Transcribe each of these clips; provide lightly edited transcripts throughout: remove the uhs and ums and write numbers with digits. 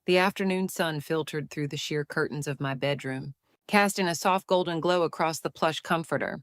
The afternoon sun filtered through the sheer curtains of my bedroom, casting a soft golden glow across the plush comforter.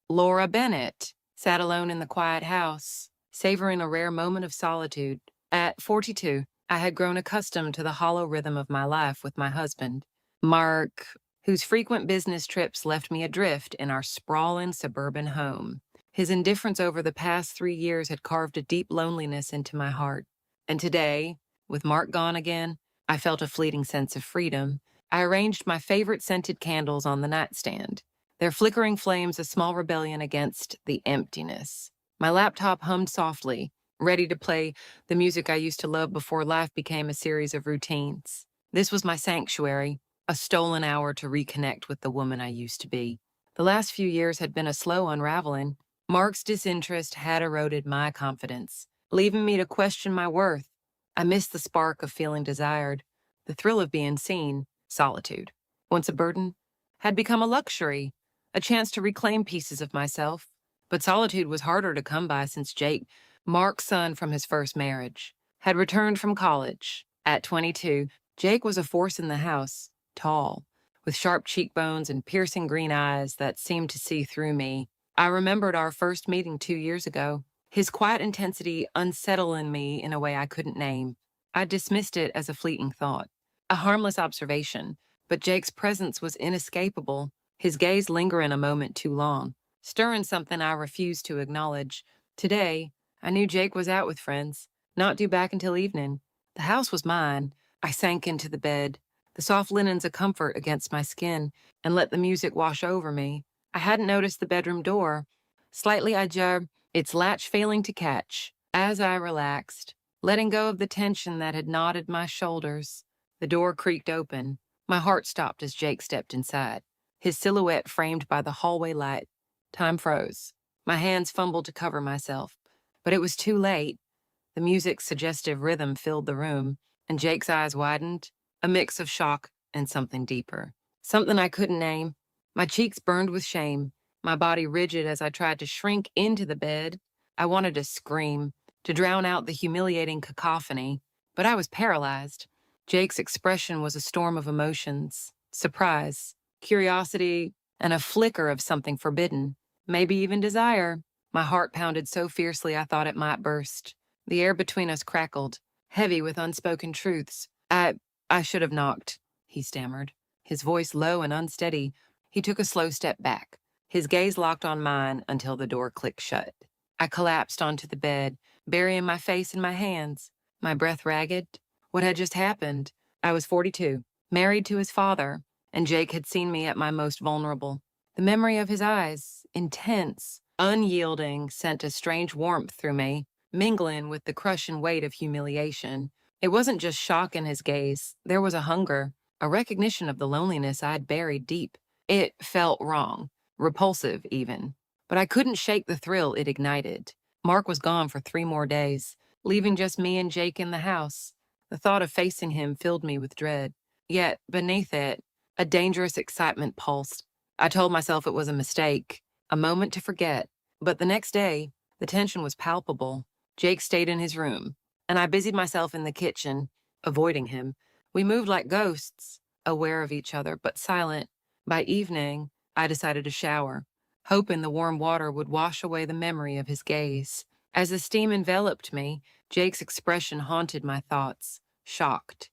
Laura Bennett, sat alone in the quiet house, savoring a rare moment of solitude. At 42, I had grown accustomed to the hollow rhythm of my life with my husband, Mark, whose frequent business trips left me adrift in our sprawling suburban home. His indifference over the past 3 years had carved a deep loneliness into my heart. And today, with Mark gone again, I felt a fleeting sense of freedom. I arranged my favorite scented candles on the nightstand, their flickering flames a small rebellion against the emptiness. My laptop hummed softly, ready to play the music I used to love before life became a series of routines. This was my sanctuary, a stolen hour to reconnect with the woman I used to be. The last few years had been a slow unraveling. Mark's disinterest had eroded my confidence, leaving me to question my worth. I missed the spark of feeling desired, the thrill of being seen. Solitude, once a burden, had become a luxury, a chance to reclaim pieces of myself. But solitude was harder to come by since Jake, Mark's son from his first marriage, had returned from college. At 22, Jake was a force in the house, tall, with sharp cheekbones and piercing green eyes that seemed to see through me. I remembered our first meeting 2 years ago, his quiet intensity unsettling me in a way I couldn't name. I dismissed it as a fleeting thought, a harmless observation, but Jake's presence was inescapable, his gaze lingering a moment too long, stirring something I refused to acknowledge. Today, I knew Jake was out with friends, not due back until evening. The house was mine. I sank into the bed, the soft linens a comfort against my skin, and let the music wash over me. I hadn't noticed the bedroom door, slightly ajar, its latch failing to catch. As I relaxed, letting go of the tension that had knotted my shoulders, the door creaked open. My heart stopped as Jake stepped inside, his silhouette framed by the hallway light. Time froze. My hands fumbled to cover myself, but it was too late. The music's suggestive rhythm filled the room, and Jake's eyes widened, a mix of shock and something deeper. Something I couldn't name. My cheeks burned with shame, my body rigid as I tried to shrink into the bed. I wanted to scream, to drown out the humiliating cacophony, but I was paralyzed. Jake's expression was a storm of emotions: surprise, curiosity, and a flicker of something forbidden, maybe even desire. My heart pounded so fiercely I thought it might burst. The air between us crackled, heavy with unspoken truths. I should have knocked, he stammered, his voice low and unsteady. He took a slow step back, his gaze locked on mine until the door clicked shut. I collapsed onto the bed, burying my face in my hands, my breath ragged. What had just happened? I was 42, married to his father, and Jake had seen me at my most vulnerable. The memory of his eyes, intense, unyielding, sent a strange warmth through me, mingling with the crushing weight of humiliation. It wasn't just shock in his gaze, there was a hunger, a recognition of the loneliness I'd buried deep. It felt wrong, repulsive even, but I couldn't shake the thrill it ignited. Mark was gone for 3 more days, leaving just me and Jake in the house. The thought of facing him filled me with dread. Yet, beneath it, a dangerous excitement pulsed. I told myself it was a mistake, a moment to forget. But the next day, the tension was palpable. Jake stayed in his room, and I busied myself in the kitchen, avoiding him. We moved like ghosts, aware of each other, but silent. By evening, I decided to shower, hoping the warm water would wash away the memory of his gaze. As the steam enveloped me, Jake's expression haunted my thoughts, shocked.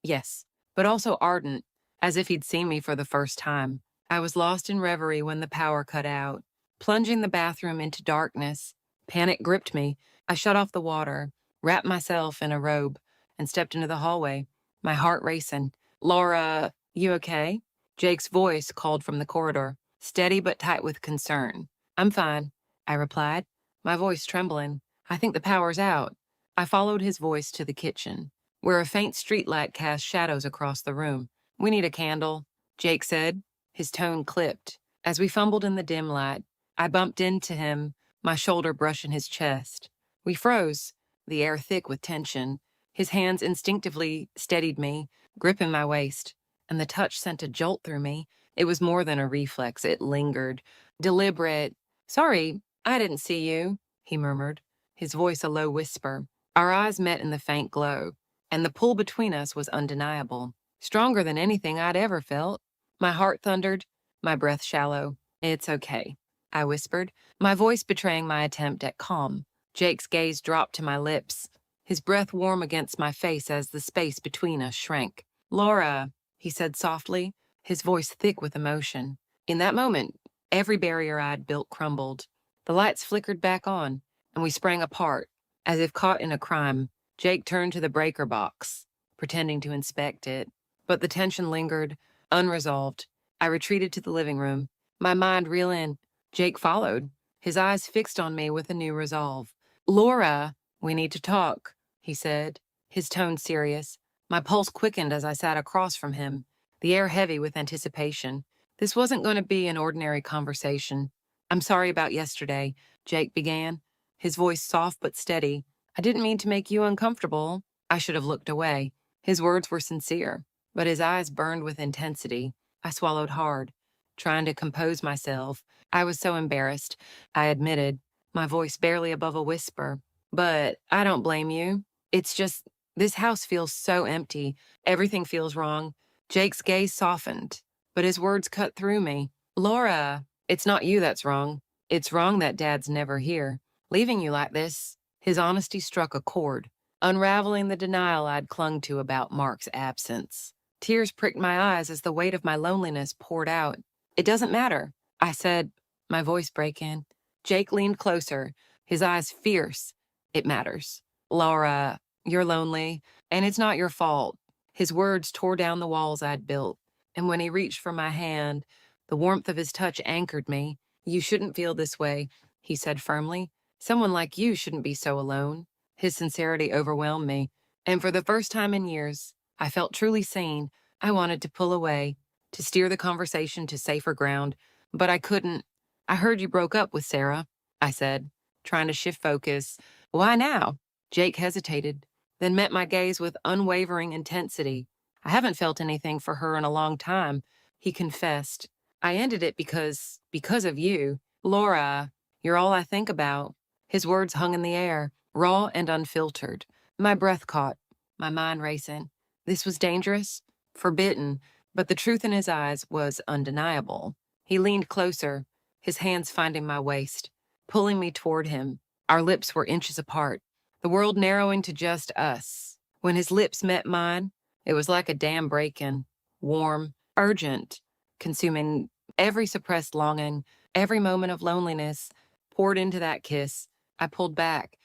Yes, but also ardent, as if he'd seen me for the first time. I was lost in reverie when the power cut out, plunging the bathroom into darkness. Panic gripped me. I shut off the water, wrapped myself in a robe, and stepped into the hallway, my heart racing. Laura, you okay? Jake's voice called from the corridor, steady but tight with concern. I'm fine, I replied, my voice trembling. I think the power's out. I followed his voice to the kitchen, where a faint streetlight cast shadows across the room. We need a candle, Jake said, his tone clipped. As we fumbled in the dim light, I bumped into him, my shoulder brushing his chest. We froze, the air thick with tension. His hands instinctively steadied me, gripping my waist, and the touch sent a jolt through me. It was more than a reflex, it lingered. Deliberate. Sorry, I didn't see you, he murmured, his voice a low whisper. Our eyes met in the faint glow, and the pull between us was undeniable, stronger than anything I'd ever felt. My heart thundered, my breath shallow. "It's okay," I whispered, my voice betraying my attempt at calm. Jake's gaze dropped to my lips, his breath warm against my face as the space between us shrank. "Laura," he said softly, his voice thick with emotion. In that moment, every barrier I'd built crumbled. The lights flickered back on, and we sprang apart, as if caught in a crime. Jake turned to the breaker box, pretending to inspect it, but the tension lingered, unresolved. I retreated to the living room, my mind reeling. Jake followed, his eyes fixed on me with a new resolve. "Laura, we need to talk," he said, his tone serious. My pulse quickened as I sat across from him, the air heavy with anticipation. This wasn't going to be an ordinary conversation. "I'm sorry about yesterday," Jake began, his voice soft but steady. "I didn't mean to make you uncomfortable." I should have looked away. His words were sincere, but his eyes burned with intensity. I swallowed hard, trying to compose myself. I was so embarrassed, I admitted, my voice barely above a whisper. "But I don't blame you. It's just, this house feels so empty. Everything feels wrong." Jake's gaze softened, but his words cut through me. "Laura, it's not you that's wrong. It's wrong that Dad's never here. Leaving you like this." His honesty struck a chord, unraveling the denial I'd clung to about Mark's absence. Tears pricked my eyes as the weight of my loneliness poured out. "It doesn't matter," I said, my voice breaking. Jake leaned closer, his eyes fierce. "It matters. Laura, you're lonely, and it's not your fault." His words tore down the walls I'd built, and when he reached for my hand, the warmth of his touch anchored me. "You shouldn't feel this way," he said firmly. "Someone like you shouldn't be so alone." His sincerity overwhelmed me, and for the first time in years, I felt truly seen. I wanted to pull away, to steer the conversation to safer ground, but I couldn't. "I heard you broke up with Sarah," I said, trying to shift focus. "Why now?" Jake hesitated, then met my gaze with unwavering intensity. "I haven't felt anything for her in a long time," he confessed. "I ended it because of you. Laura, you're all I think about." His words hung in the air, raw and unfiltered. My breath caught, my mind racing. This was dangerous, forbidden, but the truth in his eyes was undeniable. He leaned closer, his hands finding my waist, pulling me toward him. Our lips were inches apart, the world narrowing to just us. When his lips met mine, it was like a dam breaking, warm, urgent, consuming every suppressed longing, every moment of loneliness poured into that kiss. I pulled back,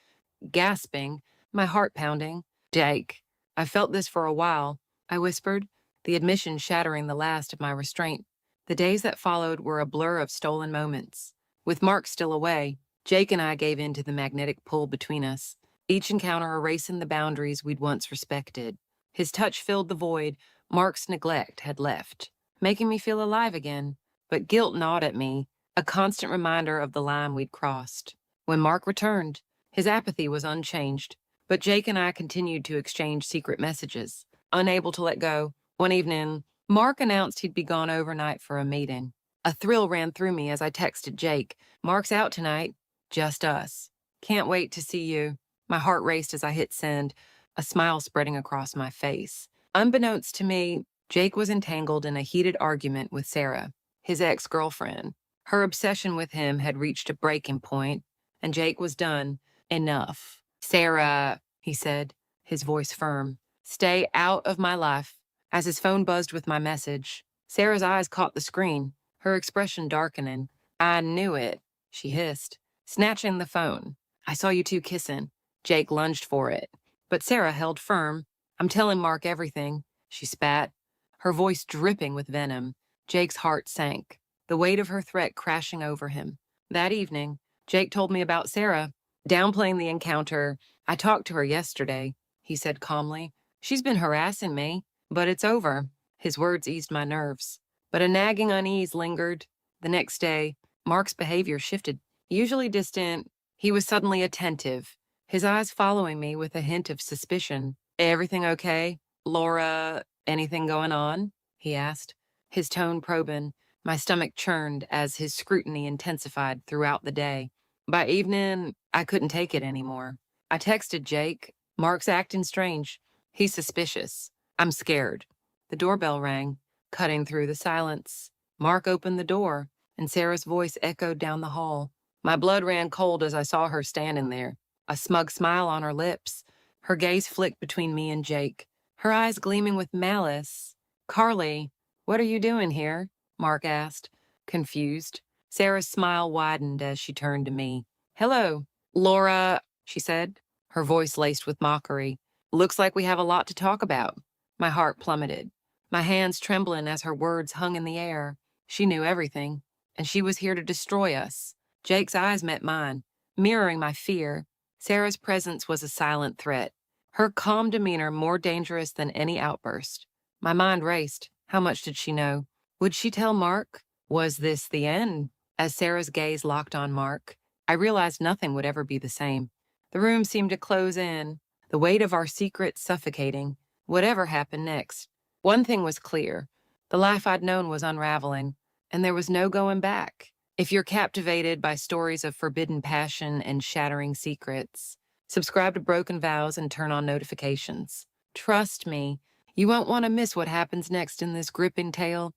gasping, my heart pounding. "Jake, I felt this for a while," I whispered, the admission shattering the last of my restraint. The days that followed were a blur of stolen moments. With Mark still away, Jake and I gave in to the magnetic pull between us, each encounter erasing the boundaries we'd once respected. His touch filled the void Mark's neglect had left, making me feel alive again, but guilt gnawed at me, a constant reminder of the line we'd crossed. When Mark returned, his apathy was unchanged, but Jake and I continued to exchange secret messages, unable to let go. One evening, Mark announced he'd be gone overnight for a meeting. A thrill ran through me as I texted Jake, "Mark's out tonight. Just us. Can't wait to see you." My heart raced as I hit send, a smile spreading across my face. Unbeknownst to me, Jake was entangled in a heated argument with Sarah, his ex-girlfriend. Her obsession with him had reached a breaking point, and Jake was done. "Enough." "Sarah," he said, his voice firm, "stay out of my life." As his phone buzzed with my message, Sarah's eyes caught the screen, her expression darkening. "I knew it," she hissed, snatching the phone. "I saw you two kissing." Jake lunged for it, but Sarah held firm. "I'm telling Mark everything," she spat, her voice dripping with venom. Jake's heart sank, the weight of her threat crashing over him. That evening, Jake told me about Sarah, downplaying the encounter. "I talked to her yesterday," he said calmly. "She's been harassing me, but it's over." His words eased my nerves, but a nagging unease lingered. The next day, Mark's behavior shifted. Usually distant, he was suddenly attentive, his eyes following me with a hint of suspicion. "Everything okay? Laura, anything going on?" he asked, his tone probing. My stomach churned as his scrutiny intensified throughout the day. By evening, I couldn't take it anymore. I texted Jake, "Mark's acting strange. He's suspicious. I'm scared. The doorbell rang, cutting through the silence. Mark opened the door, and Sarah's voice echoed down the hall. My blood ran cold as I saw her standing there, a smug smile on her lips. Her gaze flicked between me and Jake, her eyes gleaming with malice. "Carly, what are you doing here?" Mark asked, confused. Sarah's smile widened as she turned to me. "Hello, Laura," she said, her voice laced with mockery. "Looks like we have a lot to talk about." My heart plummeted, my hands trembling as her words hung in the air. She knew everything, and she was here to destroy us. Jake's eyes met mine, mirroring my fear. Sarah's presence was a silent threat, her calm demeanor more dangerous than any outburst. My mind raced. How much did she know? Would she tell Mark? Was this the end? As Sarah's gaze locked on Mark, I realized nothing would ever be the same. The room seemed to close in, the weight of our secret suffocating. Whatever happened next. One thing was clear. The life I'd known was unraveling, and there was no going back. If you're captivated by stories of forbidden passion and shattering secrets, subscribe to Broken Vows and turn on notifications. Trust me, you won't want to miss what happens next in this gripping tale.